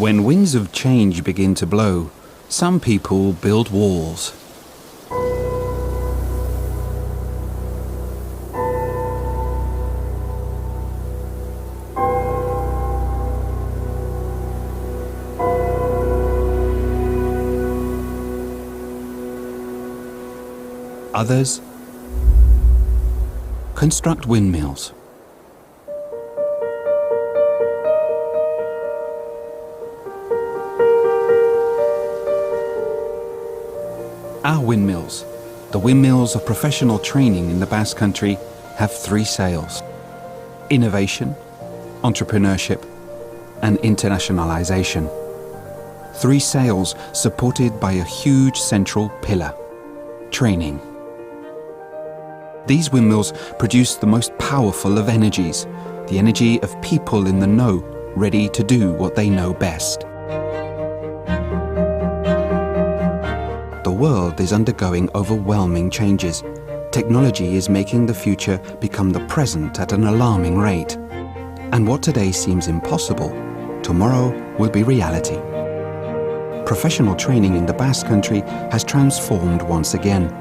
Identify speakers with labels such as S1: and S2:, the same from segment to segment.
S1: When winds of change begin to blow, some people build walls. Others construct windmills. Our windmills, the windmills of professional training in the Basque Country, have three sails: innovation, entrepreneurship, and internationalization. Three sails supported by a huge central pillar: training. These windmills produce the most powerful of energies, the energy of people in the know, ready to do what they know best. The world is undergoing overwhelming changes. Technology is making the future become the present at an alarming rate. And what today seems impossible, tomorrow will be reality. Professional training in the Basque Country has transformed once again.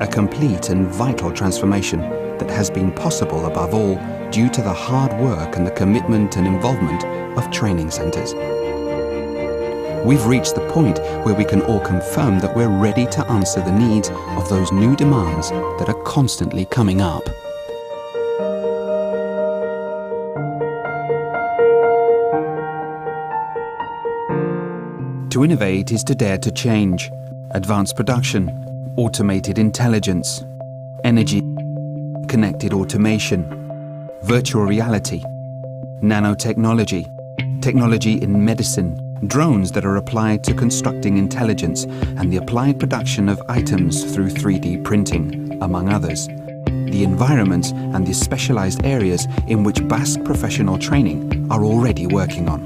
S1: A complete and vital transformation that has been possible above all due to the hard work and the commitment and involvement of training centres. We've reached the point where we can all confirm that we're ready to answer the needs of those new demands that are constantly coming up. To innovate is to dare to change. Advanced production, automated intelligence, energy, connected automation, virtual reality, nanotechnology, technology in medicine, drones that are applied to constructing intelligence, and the applied production of items through 3D printing, among others. The environments and the specialized areas in which Basque professional training are already working on.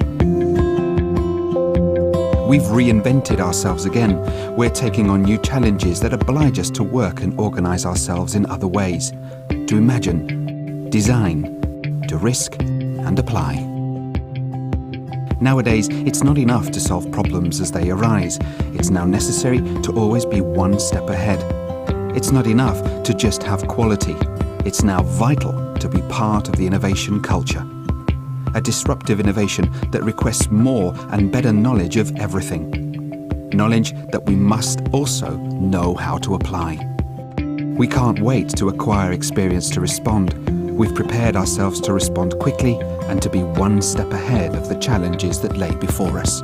S1: We've reinvented ourselves again. We're taking on new challenges that oblige us to work and organize ourselves in other ways, to imagine, design, to risk and apply. Nowadays, it's not enough to solve problems as they arise. It's now necessary to always be one step ahead. It's not enough to just have quality. It's now vital to be part of the innovation culture. A disruptive innovation that requests more and better knowledge of everything. Knowledge that we must also know how to apply. We can't wait to acquire experience to respond. We've prepared ourselves to respond quickly and to be one step ahead of the challenges that lay before us.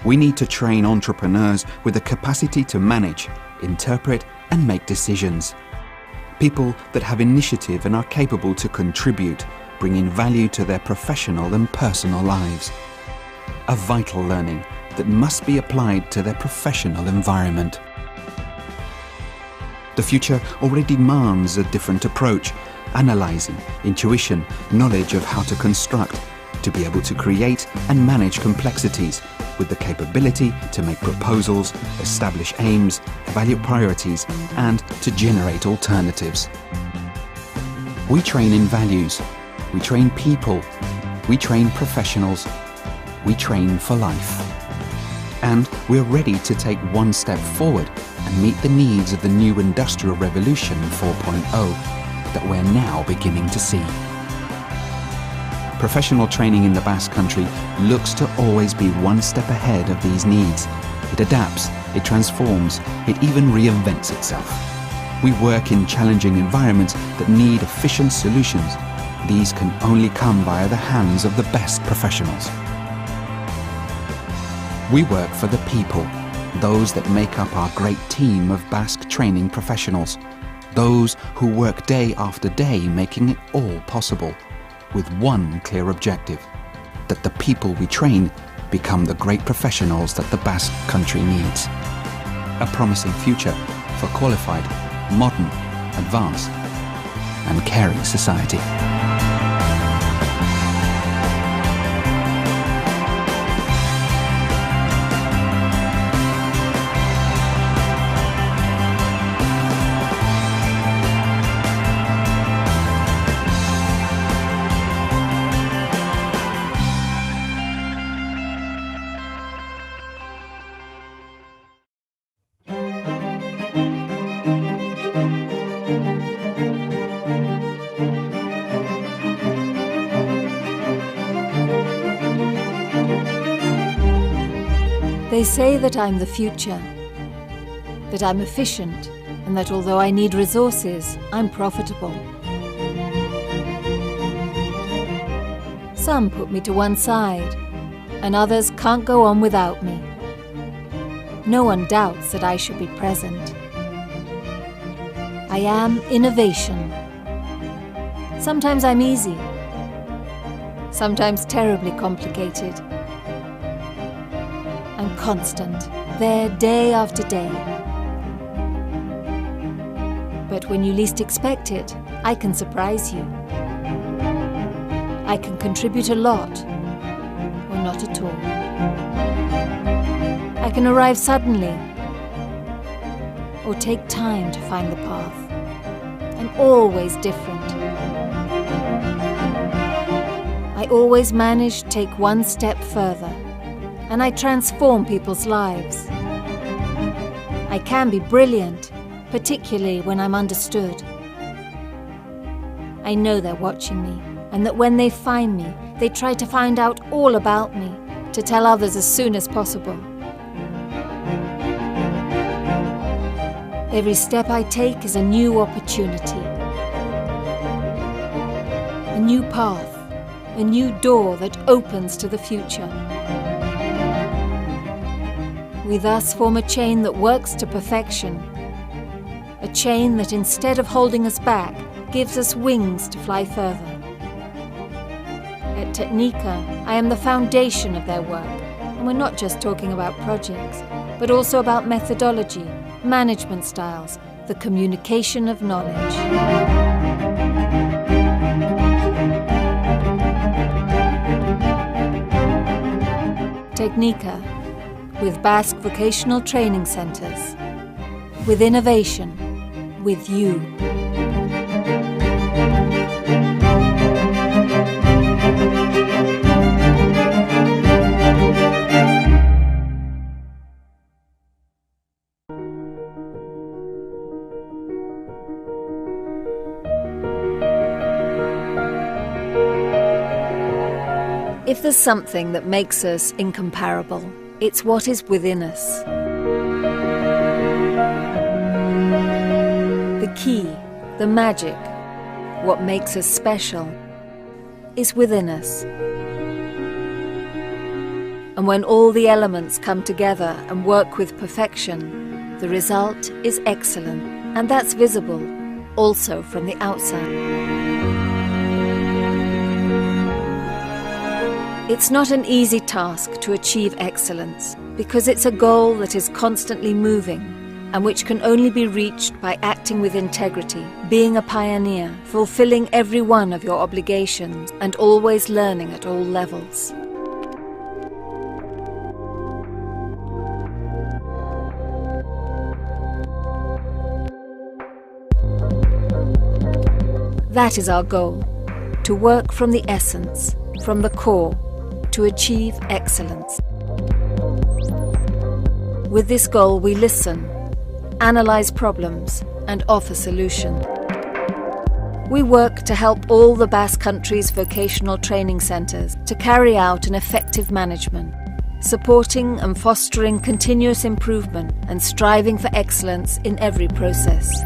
S1: We need to train entrepreneurs with the capacity to manage, interpret, and make decisions. People that have initiative and are capable to contribute, bringing value to their professional and personal lives. A vital learning that must be applied to their professional environment. The future already demands a different approach, analyzing, intuition, knowledge of how to construct, to be able to create and manage complexities, with the capability to make proposals, establish aims, evaluate priorities, and to generate alternatives. We train in values, we train people, we train professionals, we train for life. And we're ready to take one step forward and meet the needs of the new Industrial Revolution 4.0 that we're now beginning to see. Professional training in the Basque Country looks to always be one step ahead of these needs. It adapts, it transforms, it even reinvents itself. We work in challenging environments that need efficient solutions. These can only come via the hands of the best professionals. We work for the people, those that make up our great team of Basque training professionals, those who work day after day making it all possible, with one clear objective: that the people we train become the great professionals that the Basque Country needs. A promising future for qualified, modern, advanced, and caring society.
S2: They say that I'm the future, that I'm efficient, and that although I need resources, I'm profitable. Some put me to one side, and others can't go on without me. No one doubts that I should be present. I am innovation. Sometimes I'm easy, sometimes terribly complicated. I'm constant, there day after day. But when you least expect it, I can surprise you. I can contribute a lot, or not at all. I can arrive suddenly, or take time to find the path. I'm always different. I always manage to take one step further, and I transform people's lives. I can be brilliant, particularly when I'm understood. I know they're watching me, and that when they find me, they try to find out all about me, to tell others as soon as possible. Every step I take is a new opportunity, a new path, a new door that opens to the future. We thus form a chain that works to perfection, a chain that instead of holding us back, gives us wings to fly further. At Technica, I am the foundation of their work, and we're not just talking about projects, but also about methodology, management styles, the communication of knowledge. Technica, with Basque vocational training centers, with innovation, with you. If there's something that makes us incomparable, it's what is within us. The key, the magic, what makes us special, is within us. And when all the elements come together and work with perfection, the result is excellent, and that's visible also from the outside. It's not an easy task to achieve excellence, because it's a goal that is constantly moving and which can only be reached by acting with integrity, being a pioneer, fulfilling every one of your obligations, and always learning at all levels. That is our goal, to work from the essence, from the core, to achieve excellence. With this goal, we listen, analyze problems, and offer solutions. We work to help all the Basque Country's vocational training centres to carry out an effective management, supporting and fostering continuous improvement and striving for excellence in every process.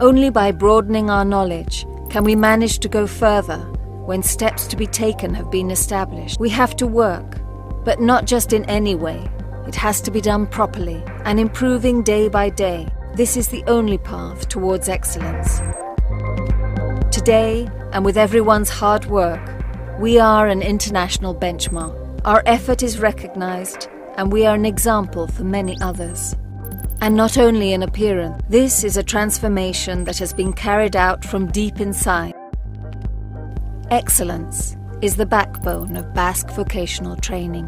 S2: Only by broadening our knowledge can we manage to go further when steps to be taken have been established. We have to work, but not just in any way. It has to be done properly and improving day by day. This is the only path towards excellence. Today, and with everyone's hard work, we are an international benchmark. Our effort is recognized, and we are an example for many others. And not only in appearance, this is a transformation that has been carried out from deep inside. Excellence is the backbone of Basque vocational training.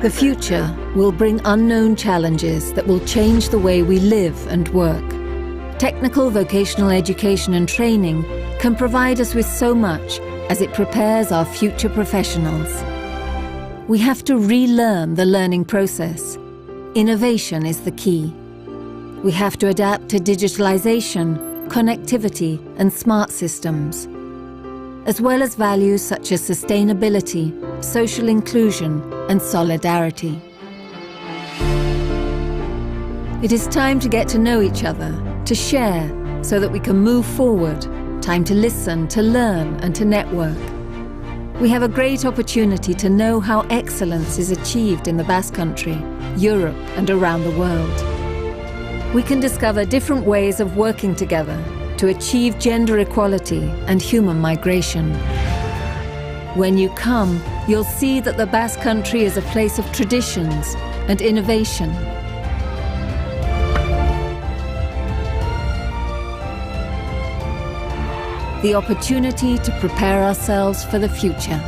S2: The future will bring unknown challenges that will change the way we live and work. Technical vocational education and training can provide us with so much as it prepares our future professionals. We have to relearn the learning process. Innovation is the key. We have to adapt to digitalization, connectivity, and smart systems, as well as values such as sustainability, social inclusion, and solidarity. It is time to get to know each other, to share, so that we can move forward. Time to listen, to learn, and to network. We have a great opportunity to know how excellence is achieved in the Basque Country, Europe, and around the world. We can discover different ways of working together to achieve gender equality and human migration. When you come, you'll see that the Basque Country is a place of traditions and innovation. The opportunity to prepare ourselves for the future.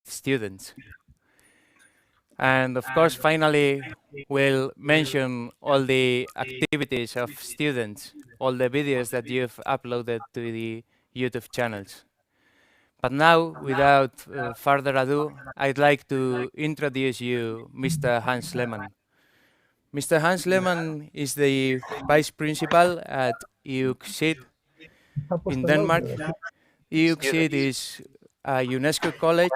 S3: Students. And of course, finally, we'll mention all the activities of students, all the videos that you've uploaded to the YouTube channels. But now, without further ado, I'd like to introduce you Mr. Hans Lehmann. Mr. Hans Lehmann is the Vice Principal at EUC in Denmark. EUC is a UNESCO college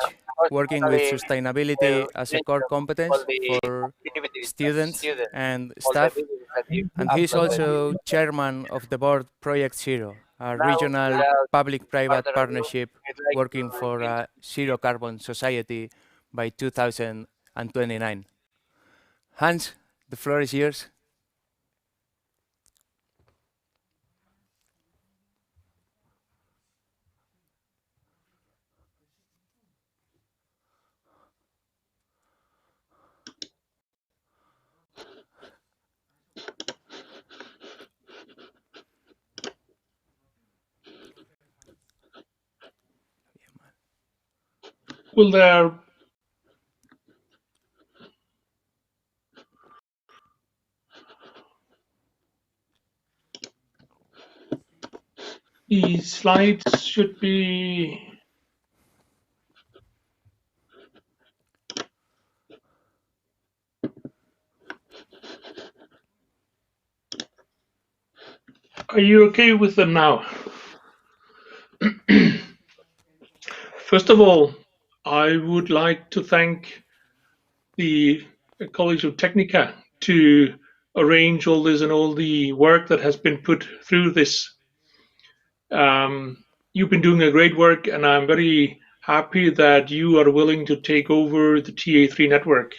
S3: working with sustainability as a core competence for students and staff. And he's also chairman of the board Project Zero, a regional public-private partnership working for a zero carbon society by 2029. Hans, the floor is yours.
S4: Will there the slides should be. Are you okay with them now? First of all, I would like to thank the College of Technica to arrange all this and all the work that has been put through this. You've been doing a great work, and I'm very happy that you are willing to take over the TA3 network.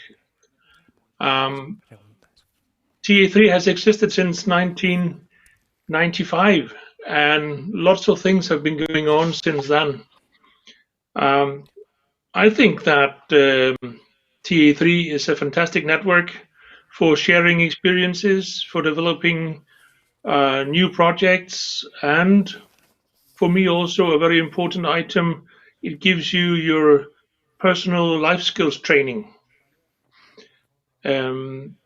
S4: TA3 has existed since 1995, and lots of things have been going on since then. I think that TA3 is a fantastic network for sharing experiences, for developing new projects, and for me also a very important item. It gives you your personal life skills training. Um,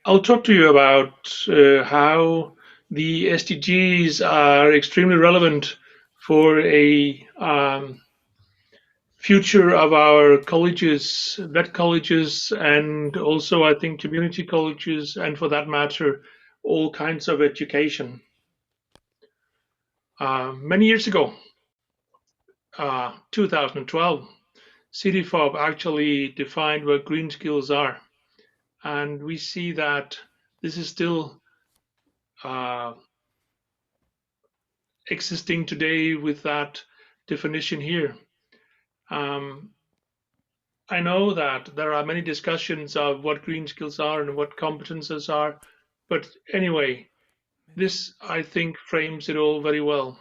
S4: I'll talk to you about how the SDGs are extremely relevant for a future of our colleges, vet colleges, and also I think community colleges, and for that matter, all kinds of education. Many years ago, 2012, CDFOB actually defined what green skills are, and we see that this is still existing today with that definition here. I know that there are many discussions of what green skills are and what competences are, but anyway, this I think frames it all very well.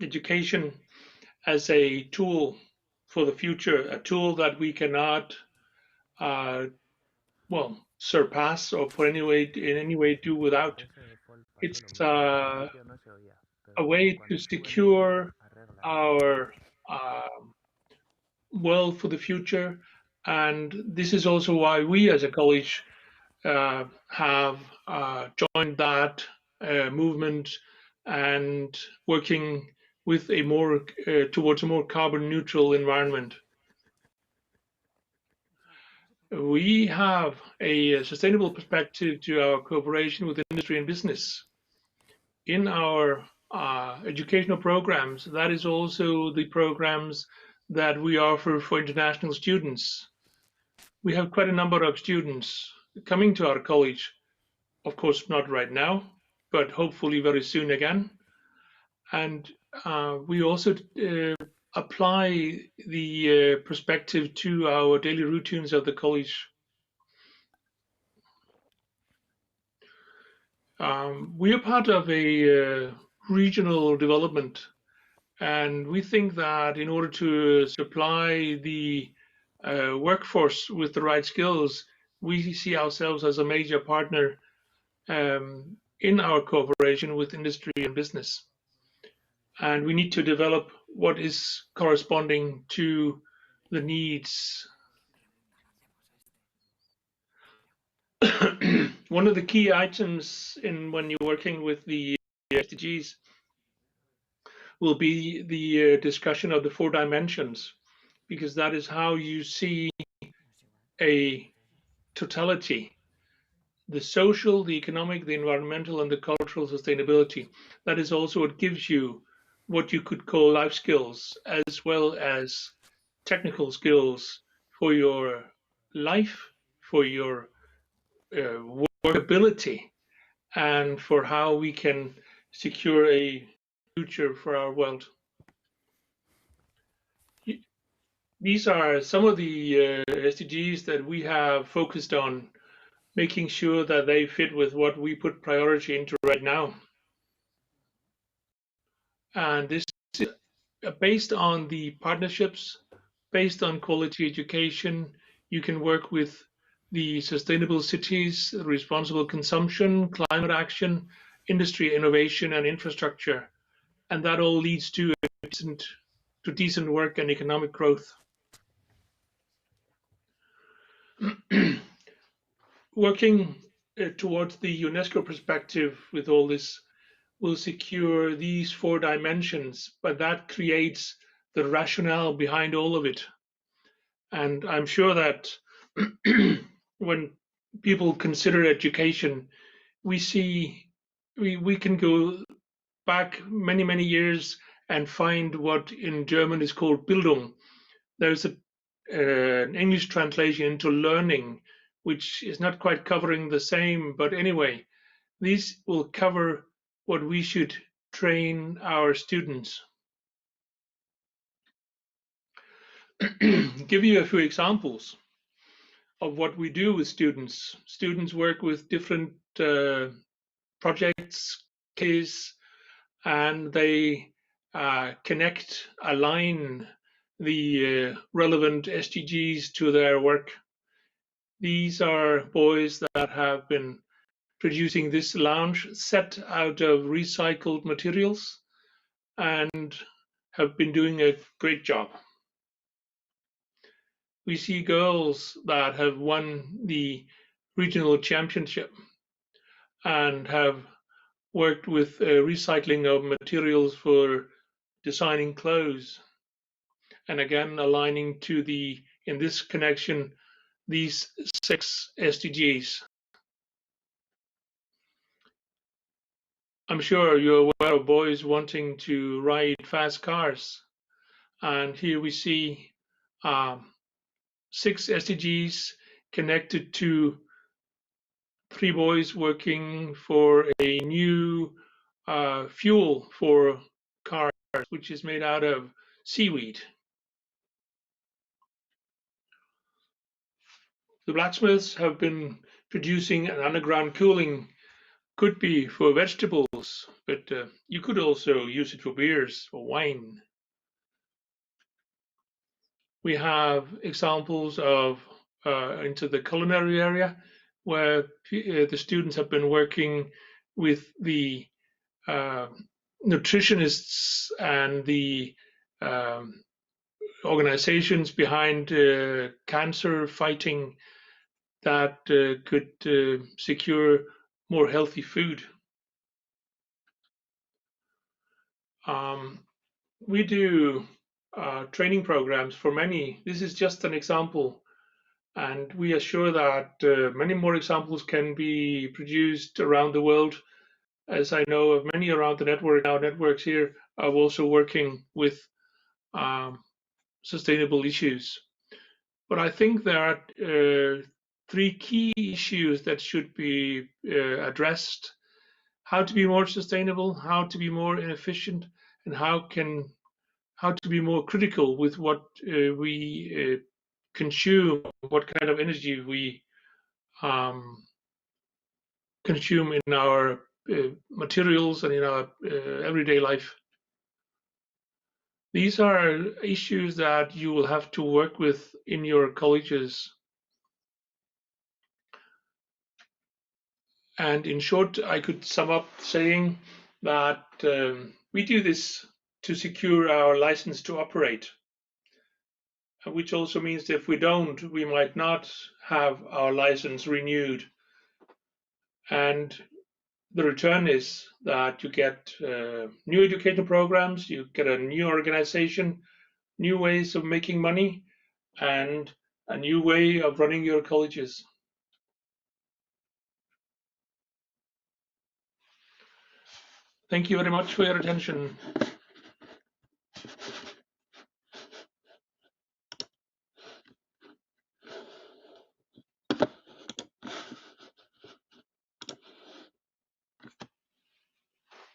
S4: Education as a tool for the future, a tool that we cannot, well, surpass or in any way do without. It's a way to secure our world for the future, and this is also why we as a college have joined that movement and working with a more towards a more carbon neutral environment. We have a sustainable perspective to our cooperation with industry and business. In our educational programs, that is also the programs that we offer for international students. We have quite a number of students coming to our college, of course, not right now, but hopefully very soon again. And we also apply the perspective to our daily routines of the college. We are part of a regional development, and we think that in order to supply the workforce with the right skills, we see ourselves as a major partner in our cooperation with industry and business. And we need to develop what is corresponding to the needs. One of the key items in when you're working with the SDGs will be the discussion of the 4 dimensions, because that is how you see a totality: the social, the economic, the environmental, and the cultural sustainability. That is also what gives you what you could call life skills, as well as technical skills for your life, for your workability, and for how we can secure a future for our world. These are some of the SDGs that we have focused on, making sure that they fit with what we put priority into right now. And this is based on the partnerships, based on quality education. You can work with the sustainable cities, responsible consumption, climate action, industry, innovation, and infrastructure, and that all leads to decent work and economic growth. Working towards the UNESCO perspective with all this will secure these four dimensions, but that creates the rationale behind all of it. And I'm sure that when people consider education, we can go back many years and find what in German is called Bildung. There's an English translation into learning, which is not quite covering the same, but anyway, these will cover what we should train our students. Give you a few examples of what we do with students. Students work with different projects, case, and they connect, align the relevant SDGs to their work. These are boys that have been producing this lounge set out of recycled materials and have been doing a great job. We see girls that have won the regional championship and have worked with recycling of materials for designing clothes, and again aligning to the, in this connection, these 6 SDGs. I'm sure you're aware of boys wanting to ride fast cars, and here we see 6 SDGs connected to 3 boys working for a new fuel for cars, which is made out of seaweed. The blacksmiths have been producing an underground cooling, could be for vegetables, but you could also use it for beers or wine. We have examples of into the culinary area where the students have been working with the nutritionists and the organizations behind cancer fighting that could secure more healthy food. We do training programs for many. This is just an example, and we are sure that many more examples can be produced around the world, as I know of many around the network. Our networks here are also working with sustainable issues. But I think there are 3 key issues that should be addressed: how to be more sustainable, how to be more efficient, and how to be more critical with what we consume, what kind of energy we consume in our materials and in our everyday life. These are issues that you will have to work with in your colleges. And in short, I could sum up saying that we do this to secure our license to operate, which also means that if we don't, we might not have our license renewed. And the return is that you get new educational programs, you get a new organization, new ways of making money, and a new way of running your colleges. Thank you very much for your attention.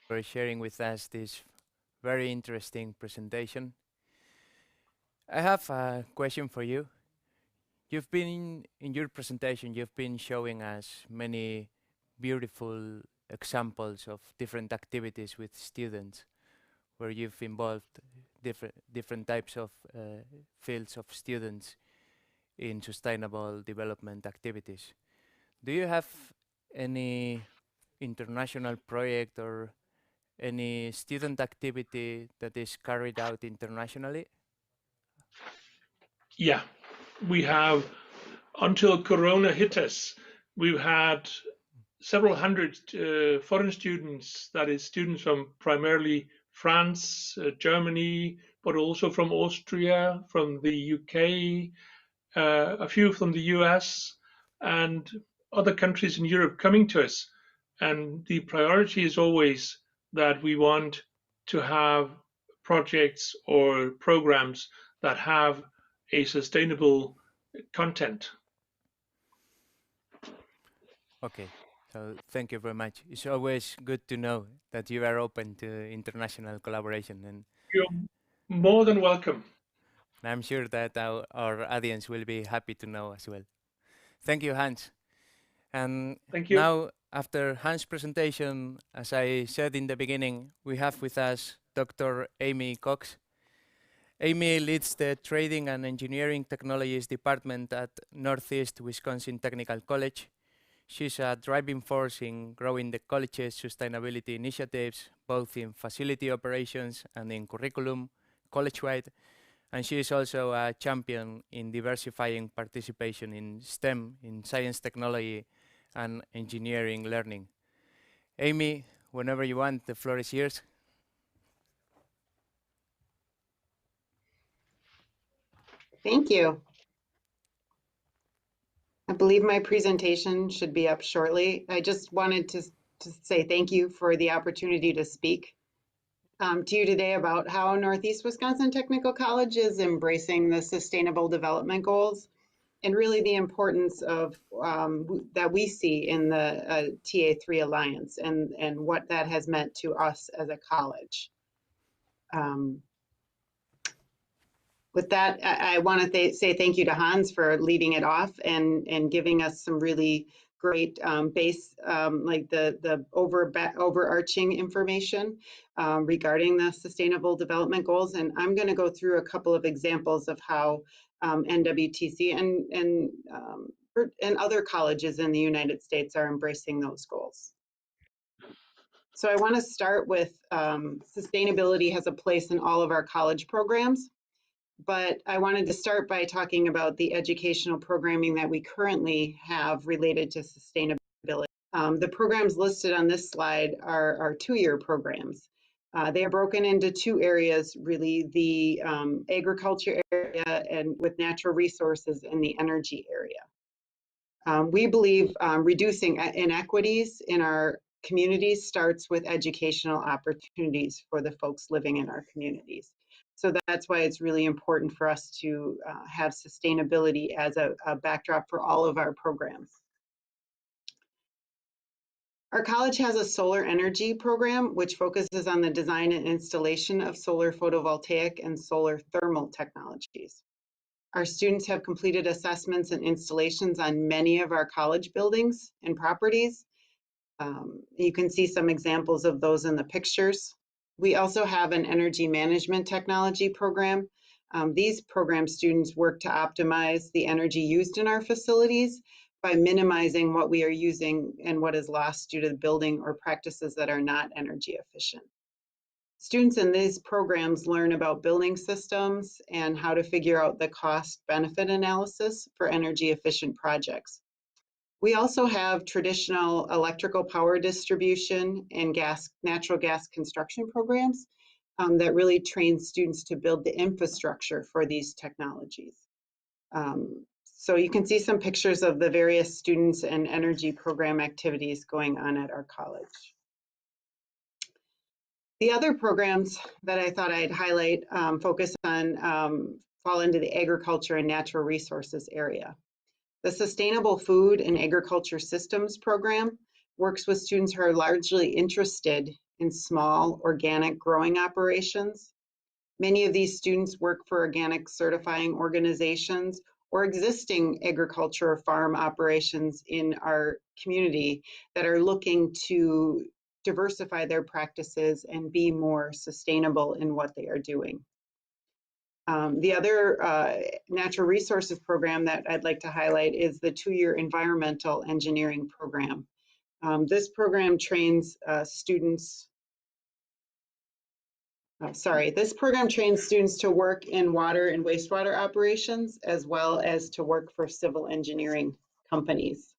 S3: For sharing with us this very interesting presentation. I have a question for you. You've been in your presentation, you've been showing us many beautiful examples of different activities with students where you've involved different types of fields of students in sustainable development activities. Do you have any international project or any student activity that is carried out internationally?
S4: Yeah, we have, until Corona hit us, we've had several hundred foreign students, that is, students from primarily France, Germany, but also from Austria, from the UK, a few from the US, and other countries in Europe coming to us. And the priority is always that we want to have projects or programs that have a sustainable content.
S3: Okay, so thank you very much. It's always good to know that you are open to international collaboration, and
S4: You're more than welcome.
S3: I'm sure that our audience will be happy to know as well. Thank you, Hans. And
S4: Thank you.
S3: now, after Hans' presentation, as I said in the beginning, we have with us Dr. Amy Cox. Amy leads the Trading and Engineering Technologies Department at Northeast Wisconsin Technical College. She's a driving force in growing the college's sustainability initiatives, both in facility operations and in curriculum, college-wide. And she is also a champion in diversifying participation in STEM, in science, technology, and engineering learning. Amy, whenever you want, the floor is yours.
S5: Thank you. I believe my presentation should be up shortly. I just wanted to say thank you for the opportunity to speak to you today about how Northeast Wisconsin Technical College is embracing the Sustainable Development Goals and really the importance of that we see in the TA3 Alliance and what that has meant to us as a college. With that, I want to say thank you to Hans for leading it off and giving us some really great base, like the overarching information regarding the Sustainable Development Goals. And I'm going to go through a couple of examples of how NWTC and other colleges in the United States are embracing those goals. So I want to start with sustainability has a place in all of our college programs. But I wanted to start by talking about the educational programming that we currently have related to sustainability. The programs listed on this slide are two-year programs. They are broken into two areas, really, the agriculture area and with natural resources and the energy area. We believe reducing inequities in our communities starts with educational opportunities for the folks living in our communities. So that's why it's really important for us to have sustainability as a backdrop for all of our programs. Our college has a solar energy program, which focuses on the design and installation of solar photovoltaic and solar thermal technologies. Our students have completed assessments and installations on many of our college buildings and properties. You can see some examples of those in the pictures. We also have an energy management technology program. These program students work to optimize the energy used in our facilities by minimizing what we are using and what is lost due to the building or practices that are not energy efficient. Students in these programs learn about building systems and how to figure out the cost-benefit analysis for energy efficient projects. We also have traditional electrical power distribution and natural gas construction programs that really train students to build the infrastructure for these technologies. So you can see some pictures of the various students and energy program activities going on at our college. The other programs that I thought I'd highlight focus on, fall into the agriculture and natural resources area. The Sustainable Food and Agriculture Systems program works with students who are largely interested in small organic growing operations. Many of these students work for organic certifying organizations or existing agriculture or farm operations in our community that are looking to diversify their practices and be more sustainable in what they are doing. The other natural resources program that I'd like to highlight is the two-year environmental engineering program. This program trains students to work in water and wastewater operations, as well as to work for civil engineering companies.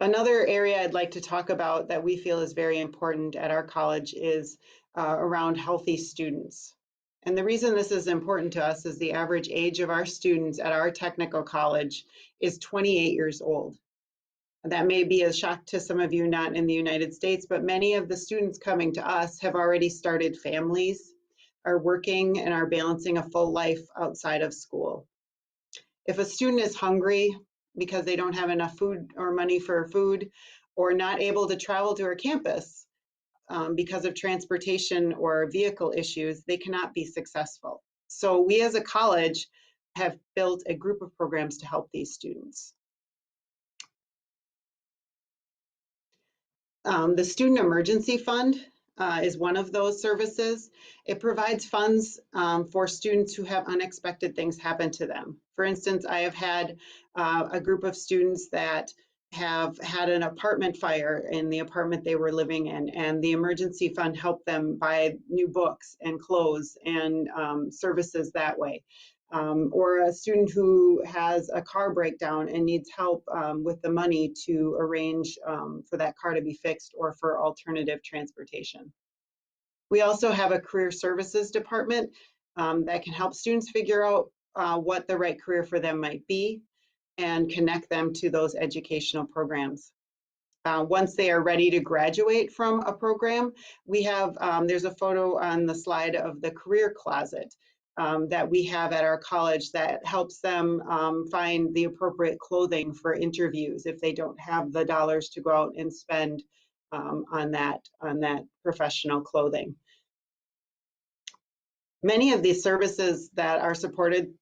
S5: Another area I'd like to talk about that we feel is very important at our college is around healthy students. And the reason this is important to us is the average age of our students at our technical college is 28 years old. That may be a shock to some of you not in the United States, but many of the students coming to us have already started families, are working, and are balancing a full life outside of school. If a student is hungry because they don't have enough food or money for food, or not able to travel to our campus because of transportation or vehicle issues, they cannot be successful. So we as a college have built a group of programs to help these students. The Student Emergency Fund is one of those services. It provides funds for students who have unexpected things happen to them. For instance, I have had a group of students that have had an apartment fire in the apartment they were living in, and the emergency fund helped them buy new books and clothes and services that way. Or a student who has a car breakdown and needs help with the money to arrange for that car to be fixed or for alternative transportation. We also have a career services department that can help students figure out what the right career for them might be and connect them to those educational programs. Once they are ready to graduate from a program, we have, there's a photo on the slide of the career closet that we have at our college that helps them find the appropriate clothing for interviews if they don't have the dollars to go out and spend on that professional clothing. Many of these services that are supported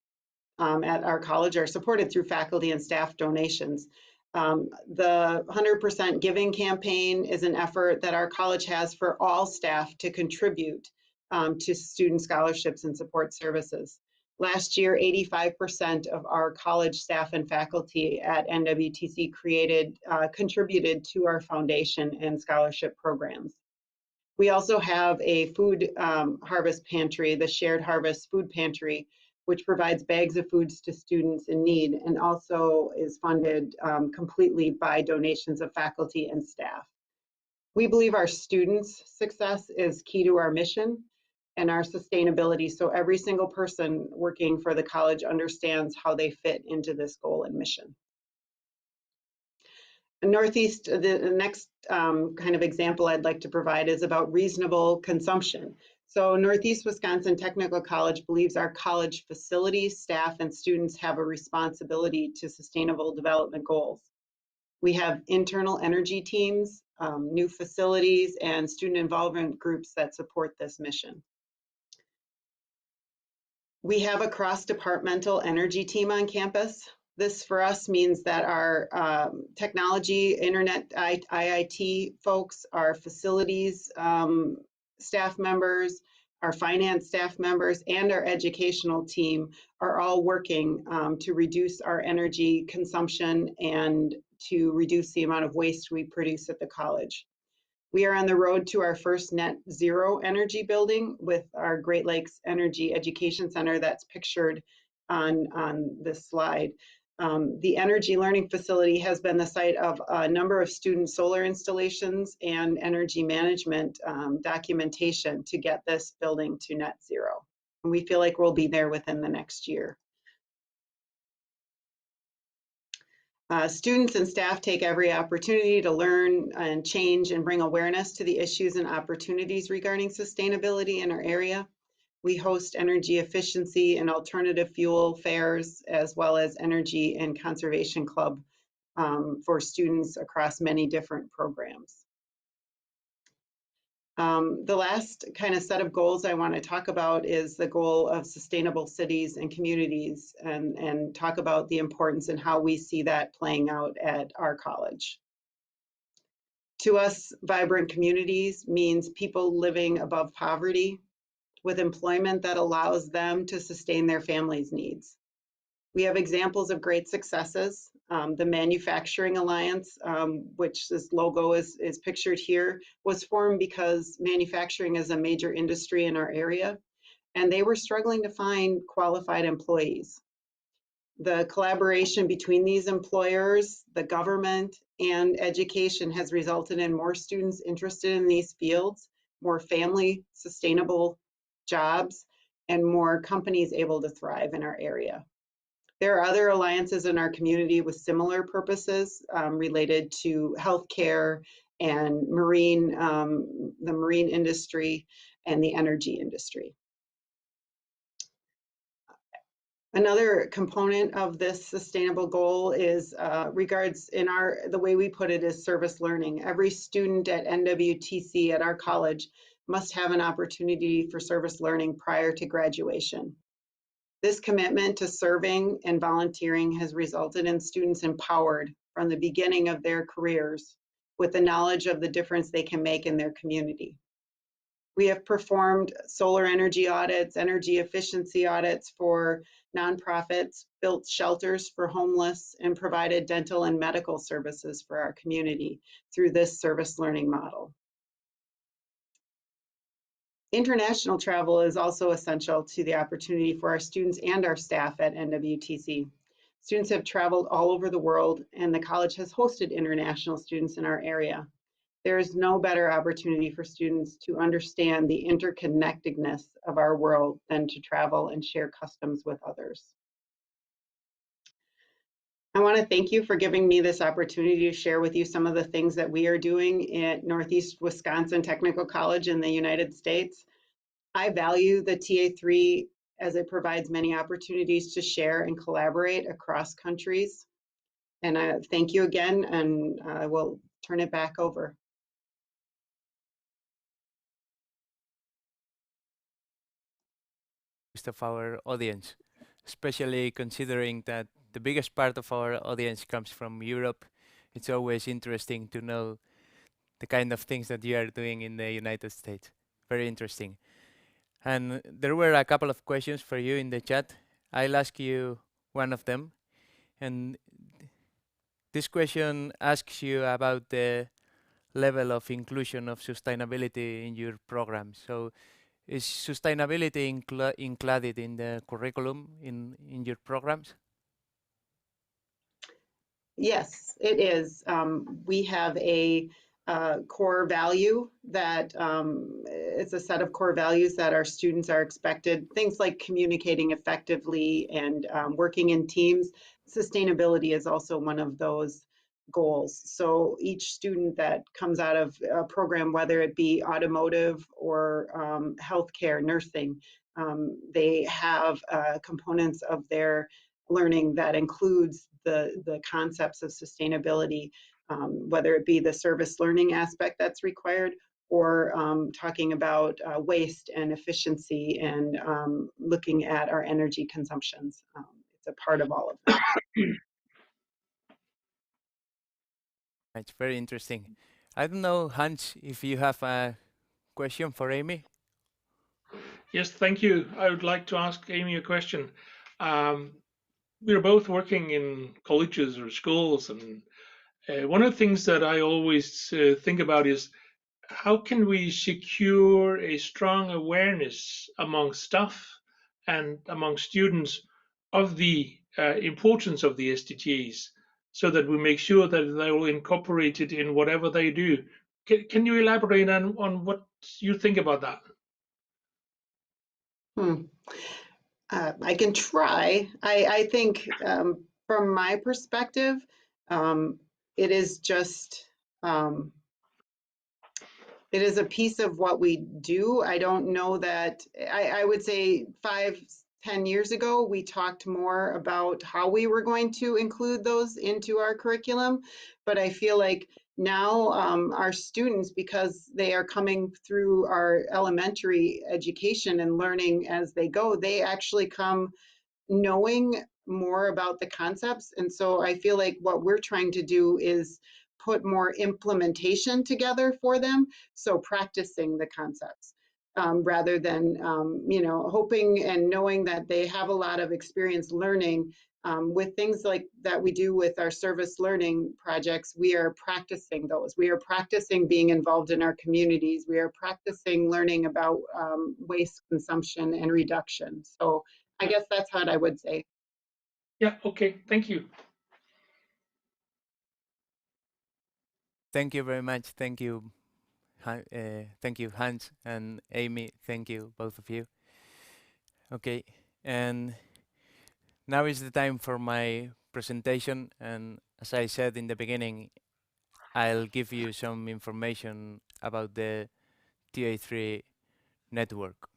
S5: at our college are supported through faculty and staff donations. The 100% Giving campaign is an effort that our college has for all staff to contribute to student scholarships and support services. Last year, 85% of our college staff and faculty at NWTC contributed to our foundation and scholarship programs. We also have a food harvest pantry, the Shared Harvest Food Pantry, which provides bags of foods to students in need and also is funded completely by donations of faculty and staff. We believe our students' success is key to our mission and our sustainability, so every single person working for the college understands how they fit into this goal and mission. Northeast, the next kind of example I'd like to provide is about reasonable consumption. So Northeast Wisconsin Technical College believes our college facilities, staff, and students have a responsibility to sustainable development goals. We have internal energy teams, new facilities, and student involvement groups that support this mission. We have a cross-departmental energy team on campus. This for us means that our technology, internet, IIT folks, our facilities staff members, our finance staff members, and our educational team are all working to reduce our energy consumption and to reduce the amount of waste we produce at the college. We are on the road to our first net zero energy building with our Great Lakes Energy Education Center that's pictured on this slide. The Energy Learning Facility has been the site of a number of student solar installations and energy management documentation to get this building to net zero. And we feel like we'll be there within the next year. Students and staff take every opportunity to learn and change and bring awareness to the issues and opportunities regarding sustainability in our area. We host energy efficiency and alternative fuel fairs, as well as energy and conservation club for students across many different programs. The last kind of set of goals I want to talk about is the goal of sustainable cities and communities, and talk about the importance and how we see that playing out at our college. To us, vibrant communities means people living above poverty with employment that allows them to sustain their families' needs. We have examples of great successes The Manufacturing Alliance, which this logo is pictured here, was formed because manufacturing is a major industry in our area, and they were struggling to find qualified employees. The collaboration between these employers, the government, and education has resulted in more students interested in these fields, more family sustainable jobs, and more companies able to thrive in our area. There are other alliances in our community with similar purposes related to healthcare and marine, the marine industry and the energy industry. Another component of this sustainable goal is the way we put it is service learning. Every student at NWTC at our college must have an opportunity for service learning prior to graduation. This commitment to serving and volunteering has resulted in students empowered from the beginning of their careers with the knowledge of the difference they can make in their community. We have performed solar energy audits, energy efficiency audits for nonprofits, built shelters for homeless, and provided dental and medical services for our community through this service learning model. International travel is also essential to the opportunity for our students and our staff at NWTC. Students have traveled all over the world, and the college has hosted international students in our area. There is no better opportunity for students to understand the interconnectedness of our world than to travel and share customs with others. I want to thank you for giving me this opportunity to share with you some of the things that we are doing at Northeast Wisconsin Technical College in the United States. I value the TA3 as it provides many opportunities to share and collaborate across countries. And I thank you again, and I will turn it back over.
S3: Of our audience, especially considering that the biggest part of our audience comes from Europe. It's always interesting to know the kind of things that you are doing in the United States. Very interesting. And there were a couple of questions for you in the chat. I'll ask you one of them. And this question asks you about the level of inclusion of sustainability in your program. So is sustainability included in the curriculum in your programs?
S5: Yes, it is. We have a core value that it's a set of core values that our students are expected. Things like communicating effectively and working in teams. Sustainability is also one of those goals. So each student that comes out of a program, whether it be automotive or healthcare, nursing, they have components of their learning that includes the concepts of sustainability, whether it be the service learning aspect that's required or talking about waste and efficiency and looking at our energy consumptions. It's a part of all of that.
S3: It's very interesting. I don't know, Hans, if you have a question for Amy.
S4: Yes, thank you. I would like to ask Amy a question. We're both working in colleges or schools, and one of the things that I always think about is how can we secure a strong awareness among staff and among students of the importance of the SDGs so that we make sure that they will incorporate it in whatever they do. Can you elaborate on what you think about that?
S5: I can try. I think from my perspective, it is just, it is a piece of what we do. I don't know that, I would say 5-10 years ago, we talked more about how we were going to include those into our curriculum. But I feel like now our students, because they are coming through our elementary education and learning as they go, they actually come knowing more about the concepts. And so I feel like what we're trying to do is put more implementation together for them. So practicing the concepts rather than, hoping and knowing that they have a lot of experience learning. with things like that we do with our service learning projects, we are practicing those. We are practicing being involved in our communities. We are practicing learning about waste consumption and reduction. So I guess that's what I would say.
S4: Yeah, okay, thank you.
S3: Thank you very much. Thank you. Thank you, Hans and Amy. Thank you, both of you. Okay, and now is the time for my presentation. And as I said in the beginning, I'll give you some information about the TA3 network.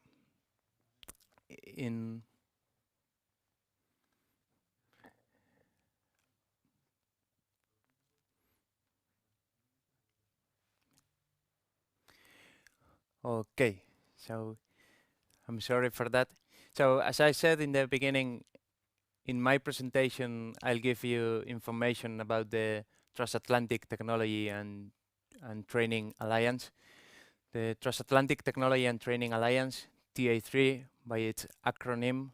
S3: In Okay, so I'm sorry for that. So as I said in the beginning, in my presentation, I'll give you information about the Transatlantic Technology and Training Alliance. The Transatlantic Technology and Training Alliance, TA3 by its acronym,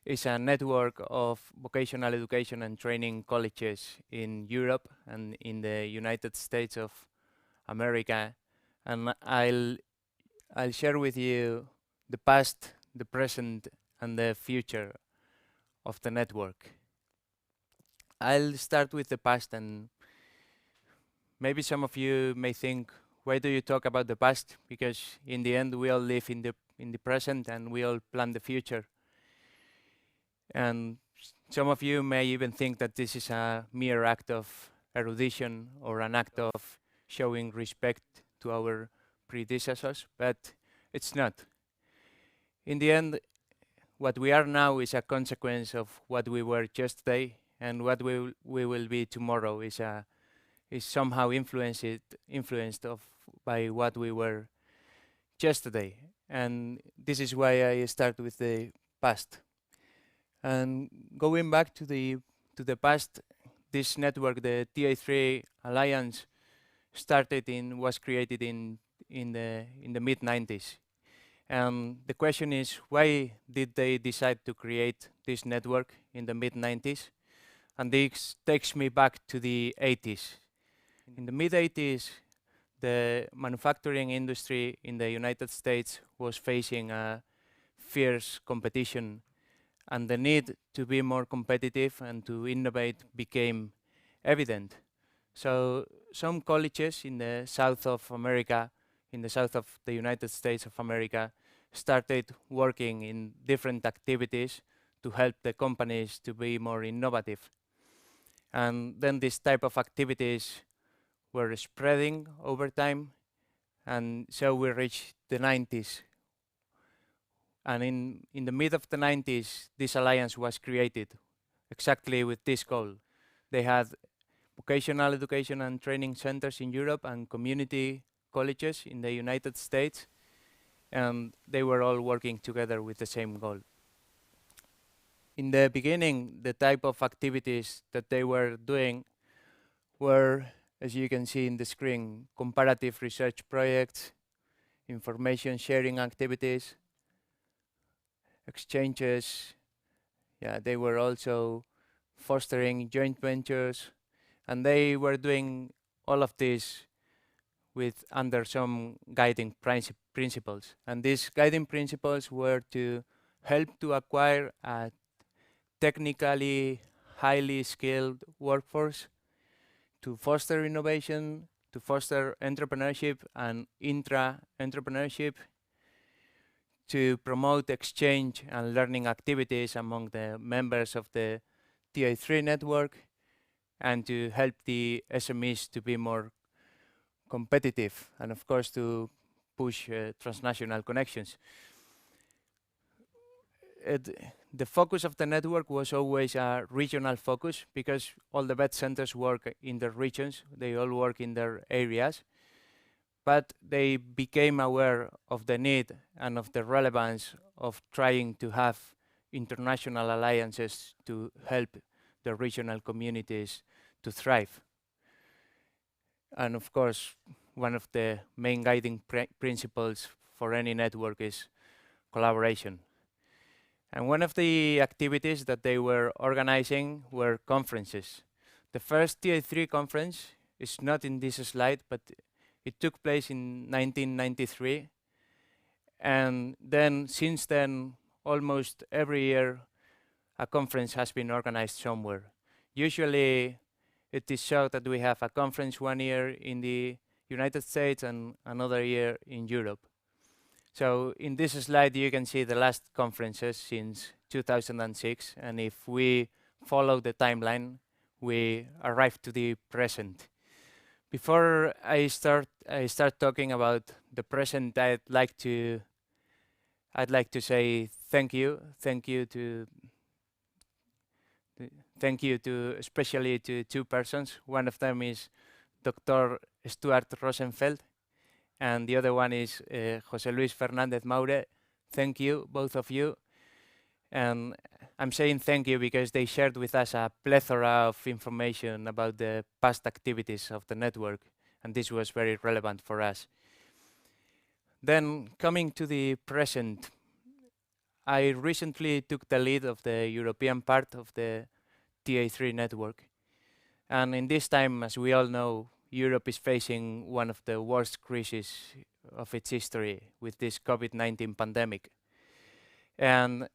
S3: is a network of vocational education and training colleges in Europe and in the United States of America. And I'll share with you the past, the present, and the future of the network. I'll start with the past, and maybe some of you may think, why do you talk about the past? Because in the end, we all live in the present and we all plan the future. And some of you may even think that this is a mere act of erudition or an act of showing respect to our predecessors, but it's not. In the end, what we are now is a consequence of what we were yesterday, and what we will be tomorrow is somehow influenced by what we were yesterday. And this is why I start with the past. And going back to the past, this network, the TA3 Alliance, was created in the mid 90s. And the question is, why did they decide to create this network in the mid 90s? And this takes me back to the 80s. In the mid 80s, the manufacturing industry in the United States was facing a fierce competition, and the need to be more competitive and to innovate became evident. So some colleges in the south of America, in the south of the United States of America, started working in different activities to help the companies to be more innovative. And then this type of activities were spreading over time, and so we reached the 90s. And in the mid of the 90s, this alliance was created exactly with this goal. They had vocational education and training centers in Europe and community colleges in the United States, and they were all working together with the same goal. In the beginning, the type of activities that they were doing were, as you can see in the screen, comparative research projects, information sharing activities, exchanges. Yeah, they were also fostering joint ventures, and they were doing all of this under some guiding principles. And these guiding principles were to help to acquire a technically highly skilled workforce, to foster innovation, to foster entrepreneurship and intra-entrepreneurship, to promote exchange and learning activities among the members of the TA3 network, and to help the SMEs to be more competitive, and of course to push transnational connections. The focus of the network was always a regional focus, because all the vet centers work in their regions, they all work in their areas, but they became aware of the need and of the relevance of trying to have international alliances to help the regional communities to thrive. And of course, one of the main guiding principles for any network is collaboration. And one of the activities that they were organizing were conferences. The first TA3 conference is not in this slide, but it took place in 1993. And then, since then, almost every year, a conference has been organized somewhere. Usually, it is so that we have a conference one year in the United States and another year in Europe. So in this slide, you can see the last conferences since 2006. And if we follow the timeline, we arrive to the present. Before I start talking about the present, I'd like to say thank you to especially to two persons. One of them is Dr. Stuart Rosenfeld, and the other one is José Luis Fernández Maure. Thank you, both of you. And I'm saying thank you because they shared with us a plethora of information about the past activities of the network, and this was very relevant for us. Then, coming to the present, I recently took the lead of the European part of the TA3 network. And in this time, as we all know, Europe is facing one of the worst crises of its history with this COVID-19 pandemic. And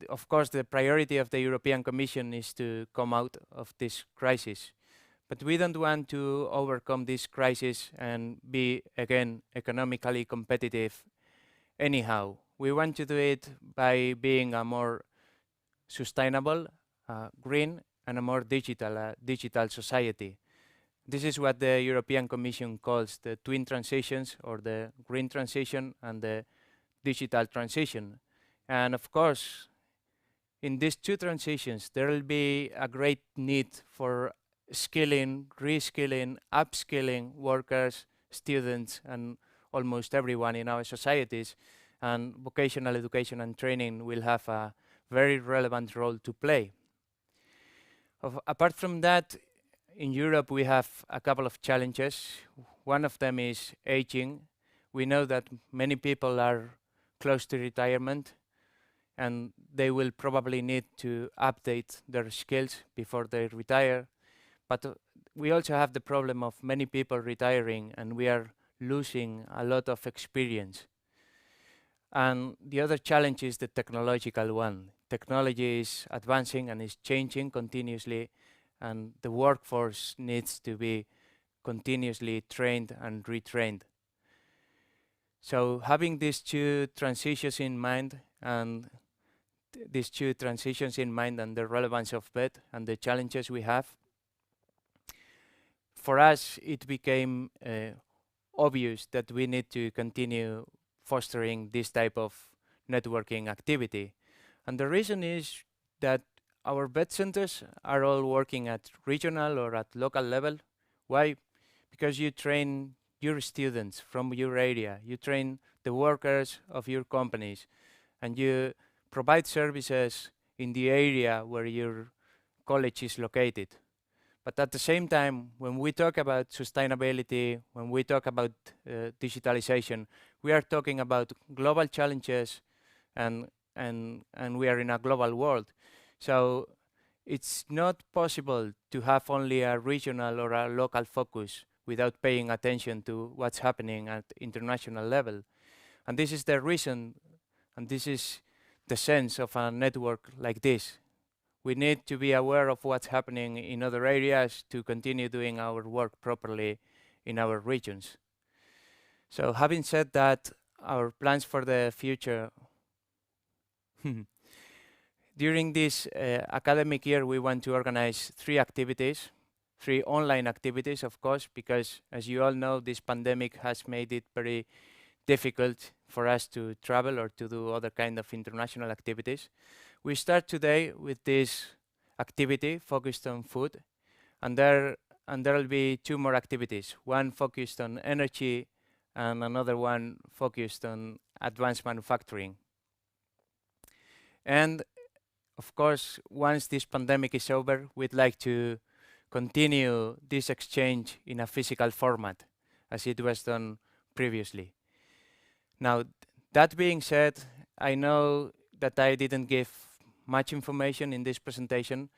S3: of course, the priority of the European Commission is to come out of this crisis. But we don't want to overcome this crisis and be, again, economically competitive anyhow. We want to do it by being a more sustainable, green, and a more digital society. This is what the European Commission calls the twin transitions, or the green transition and the digital transition. And of course, in these two transitions, there will be a great need for skilling, reskilling, upskilling workers, students, and almost everyone in our societies. And vocational education and training will have a very relevant role to play. Apart from that, in Europe we have a couple of challenges. One of them is aging. We know that many people are close to retirement, and they will probably need to update their skills before they retire. But we also have the problem of many people retiring, and we are losing a lot of experience. And the other challenge is the technological one. Technology is advancing and is changing continuously, and the workforce needs to be continuously trained and retrained. So having these two transitions in mind, and the relevance of it and the challenges we have, for us it became obvious that we need to continue fostering this type of networking activity. And the reason is that our vet centers are all working at regional or at local level. Why? Because you train your students from your area, you train the workers of your companies, and you provide services in the area where your college is located. But at the same time, when we talk about sustainability, when we talk about digitalization, we are talking about global challenges, and we are in a global world. So it's not possible to have only a regional or a local focus without paying attention to what's happening at international level. And this is the reason, and this is the sense of a network like this. We need to be aware of what's happening in other areas to continue doing our work properly in our regions. So having said that, our plans for the future. During this academic year, we want to organize 3 activities, 3 online activities, of course, because as you all know, this pandemic has made it very difficult for us to travel or to do other kind of international activities. We start today with this activity focused on food, and there will be 2 more activities, one focused on energy and another one focused on advanced manufacturing. And of course, once this pandemic is over, we'd like to continue this exchange in a physical format, as it was done previously. Now, that being said, I know that I didn't give much information in this presentation,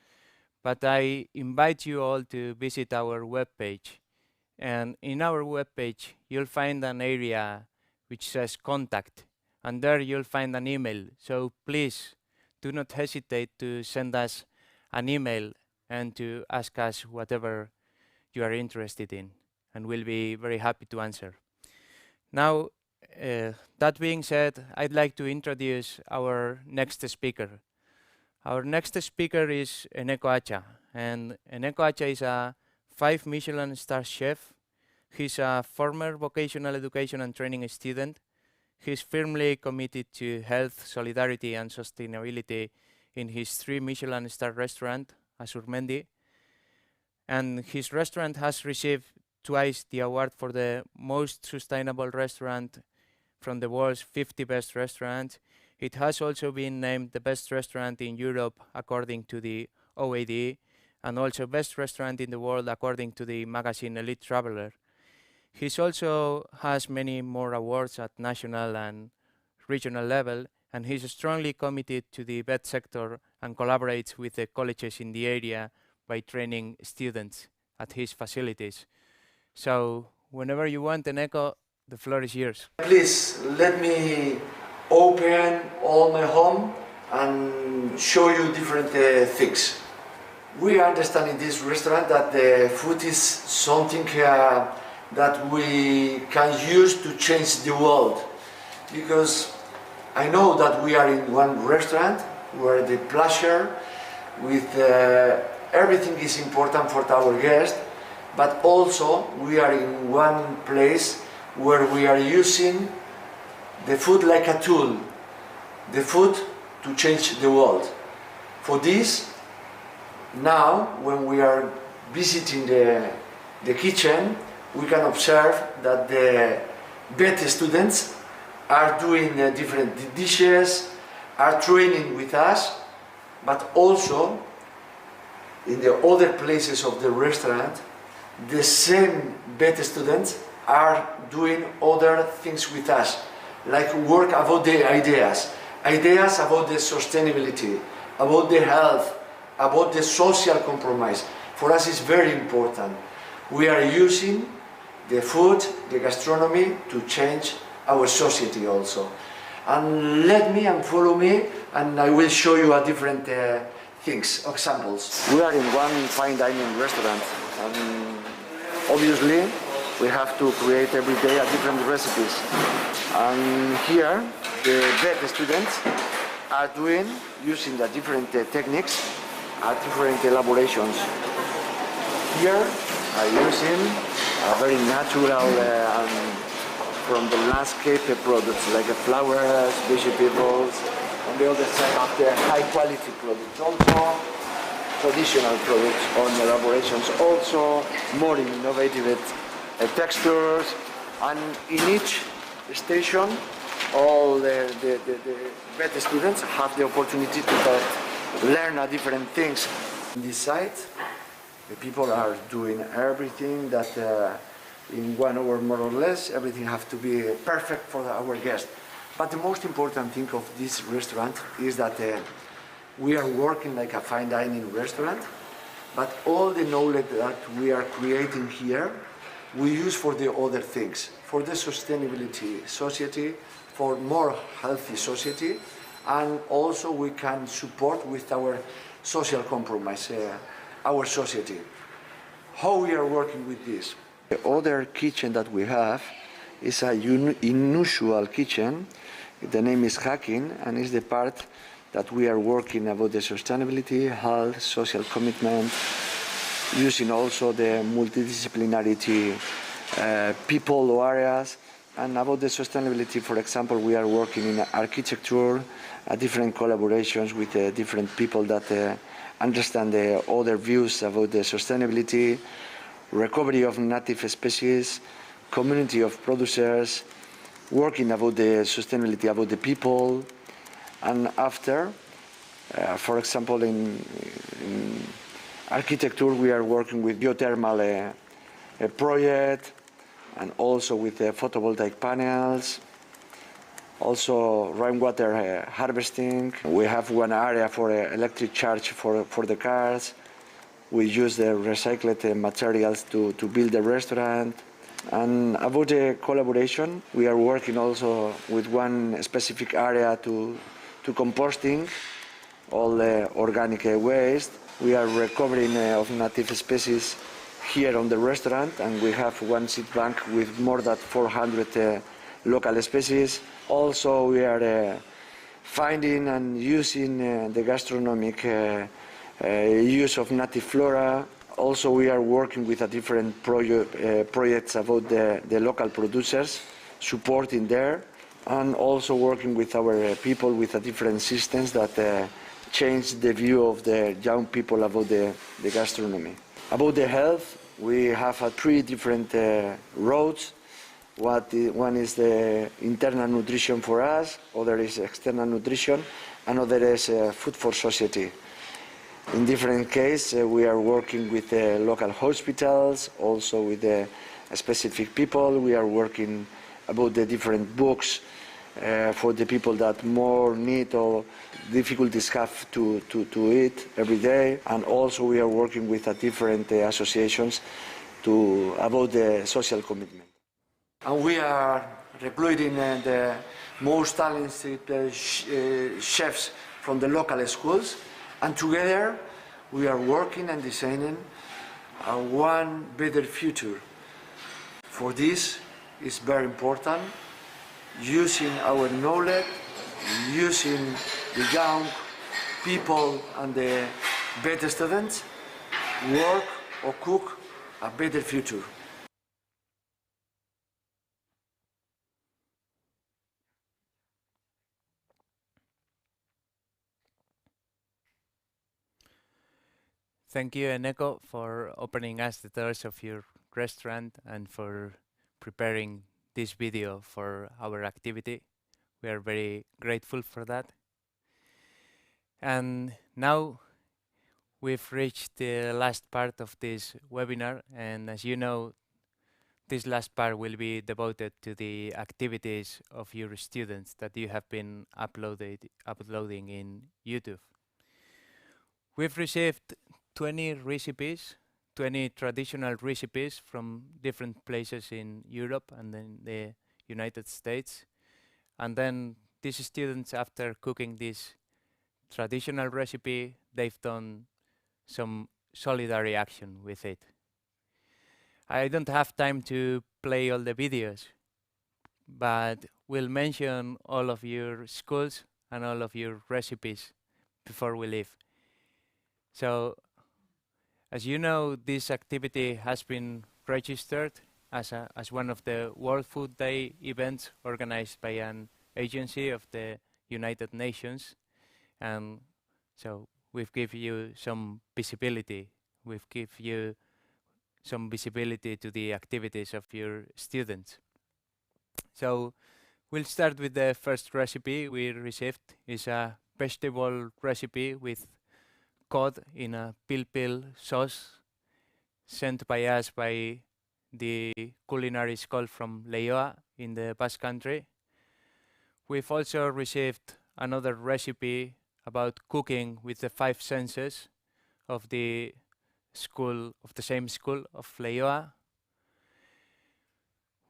S3: but I invite you all to visit our webpage. And in our webpage, you'll find an area which says contact, and there you'll find an email. So please do not hesitate to send us an email and to ask us whatever you are interested in, and we'll be very happy to answer. Now, that being said, I'd like to introduce our next speaker. Our next speaker is Eneko Acha, and Eneko Acha is a 5 Michelin star chef. He's a former vocational education and training student. He's firmly committed to health, solidarity, and sustainability in his 3 Michelin star restaurant, Azurmendi. And his restaurant has received twice the award for the most sustainable restaurant from the world's 50 best restaurants. It has also been named the best restaurant in Europe according to the OAD, and also best restaurant in the world according to the magazine Elite Traveler. He also has many more awards at national and regional level, and he's strongly committed to the vet sector and collaborates with the colleges in the area by training students at his facilities. So whenever you want, Eneko, the floor is yours.
S6: Please let me open all my home and show you different things. We understand in this restaurant that the food is something that we can use to change the world, because I know that we are in one restaurant where the pleasure with everything is important for our guests, but also we are in one place where we are using the food like a tool, the food to change the world. For this, now when we are visiting the kitchen, we can observe that the vet students are doing different dishes, are training with us, but also in the other places of the restaurant, the same vet students are doing other things with us, like work about the ideas about the sustainability, about the health, about the social compromise. For us it's very important. We are using the food, the gastronomy to change our society also. And let me and follow me, and I will show you a different things, examples. We are in one fine dining restaurant, and obviously we have to create every day a different recipes. And here the vet students are doing, using the different techniques, different elaborations. Here are using a very natural from the landscape products like flowers, vegetables. On the other side of the high quality products, also traditional products on elaborations, also more innovative textures, and in each station all the vet students have the opportunity to learn different things. On this side, the people are doing everything that in 1 hour more or less, everything has to be perfect for our guests. But the most important thing of this restaurant is that we are working like a fine dining restaurant, but all the knowledge that we are creating here, we use for the other things, for the sustainability society, for more healthy society, and also we can support with our social compromise, our society. How we are working with this? The other kitchen that we have is a unusual kitchen. The name is Hacking, and is the part that we are working about the sustainability, health, social commitment, using also the multidisciplinarity people or areas. And about the sustainability, for example, we are working in architecture, different collaborations with different people that understand the other views about the sustainability, recovery of native species, community of producers, working about the sustainability about the people. And after, for example, in architecture, we are working with geothermal project, and also with photovoltaic panels. also rainwater harvesting. We have one area for electric charge for the cars. We use the recycled materials to build the restaurant. And about the collaboration, we are working also with one specific area to composting all the organic waste. We are recovering of native species here on the restaurant, and we have one seed bank with more than 400 local species. Also, we are finding and using the gastronomic use of native flora. Also, we are working with a different projects about the local producers, supporting there, and also working with our people with a different systems that change the view of the young people about the gastronomy. About the health, we have 3 different roads. One is the internal nutrition for us, other is external nutrition, and other is food for society. In different cases, we are working with local hospitals, also with specific people. We are working about the different books for the people that more need or difficulties have to eat every day. And also we are working with different associations about the social commitment. And we are recruiting the most talented chefs from the local schools. And together, we are working and designing a one better future. For this, it's very important, using our knowledge, using the young people and the better students, work or cook a better future.
S3: Thank you, Eneko, for opening us the doors of your restaurant and for preparing this video for our activity. We are very grateful for that. And now we've reached the last part of this webinar, and as you know, this last part will be devoted to the activities of your students that you have been uploading in YouTube. We've received 20 recipes, 20 traditional recipes from different places in Europe and in the United States. And then these students, after cooking this traditional recipe, they've done some solidary action with it. I don't have time to play all the videos, but we'll mention all of your schools and all of your recipes before we leave. So, as you know, this activity has been registered as one of the World Food Day events organized by an agency of the United Nations. And so we've given you some visibility. We've given you some visibility to the activities of your students. So we'll start with the first recipe we received. It's a vegetable recipe with cod in a pil-pil sauce sent by us by the culinary school from Leioa in the Basque Country. We've also received another recipe about cooking with the 5 senses of the school, of the same school of Leioa.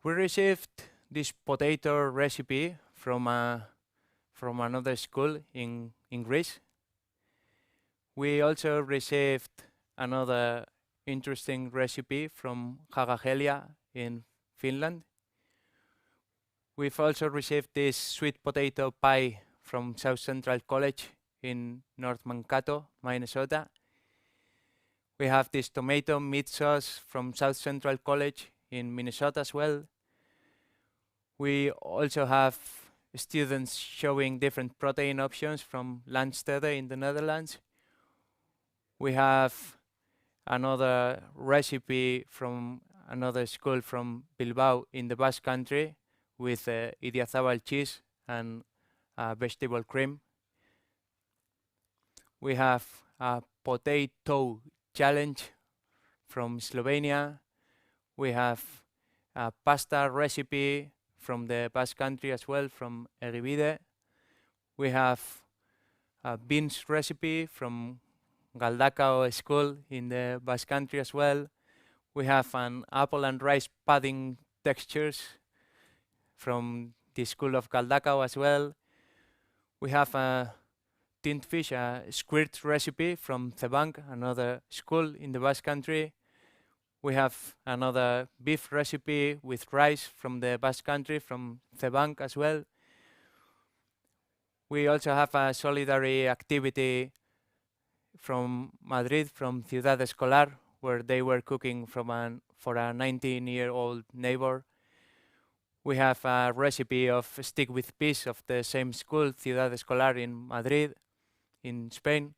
S3: We received this potato recipe from another school in Greece. We also received another interesting recipe from Hagahelia in Finland. We've also received this sweet potato pie from South Central College in North Mankato, Minnesota. We have this tomato meat sauce from South Central College in Minnesota as well. We also have students showing different protein options from Landstede in the Netherlands. We have another recipe from another school from Bilbao in the Basque Country with Idiazabal cheese and vegetable cream. We have a potato challenge from Slovenia. We have a pasta recipe from the Basque Country as well, from Eribide. We have a beans recipe from Galdakao school in the Basque Country as well. We have an apple and rice pudding textures from the school of Galdakao as well. We have a tinned fish, a squirt recipe from Cebanc, another school in the Basque Country. We have another beef recipe with rice from the Basque Country, from Cebanc as well. We also have a solidary activity from Madrid, from Ciudad Escolar, where they were cooking for a 19-year-old neighbor. We have a recipe of steak with peas of the same school, Ciudad Escolar in Madrid, in Spain.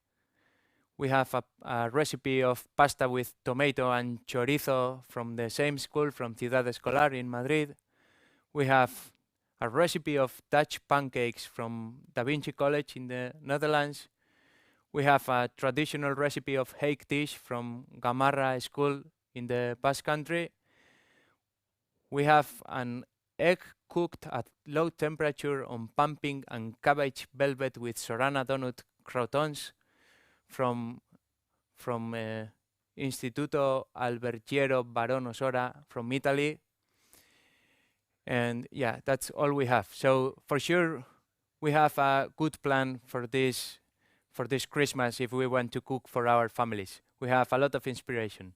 S3: We have a recipe of pasta with tomato and chorizo from the same school, from Ciudad Escolar in Madrid. We have a recipe of Dutch pancakes from Da Vinci College in the Netherlands. We have a traditional recipe of hake dish from Gamarra School in the Basque Country. We have an egg cooked at low temperature on pumpkin and cabbage velvet with Sorana donut croutons from Instituto Alberghiero Barone Osora from Italy. And yeah, that's all we have. So for sure, we have a good plan for this Christmas if we want to cook for our families. We have a lot of inspiration.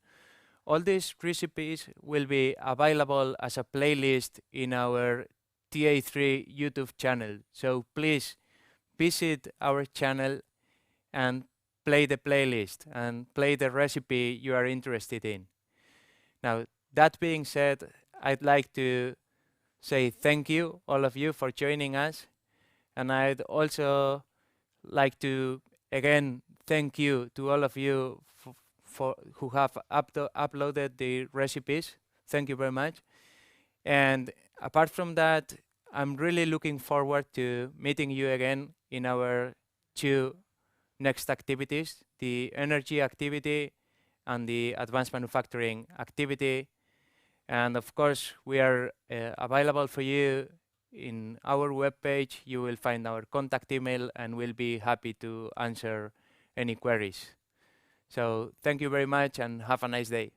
S3: All these recipes will be available as a playlist in our TA3 YouTube channel. So please visit our channel and play the playlist and play the recipe you are interested in. Now, that being said, I'd like to say thank you, all of you, for joining us. And I'd also like to, again, thank you to all of you for who have uploaded the recipes. Thank you very much. And apart from that, I'm really looking forward to meeting you again in our 2 next activities, the energy activity and the advanced manufacturing activity. And of course, we are available for you in our webpage. You will find our contact email and we'll be happy to answer any queries. So thank you very much and have a nice day.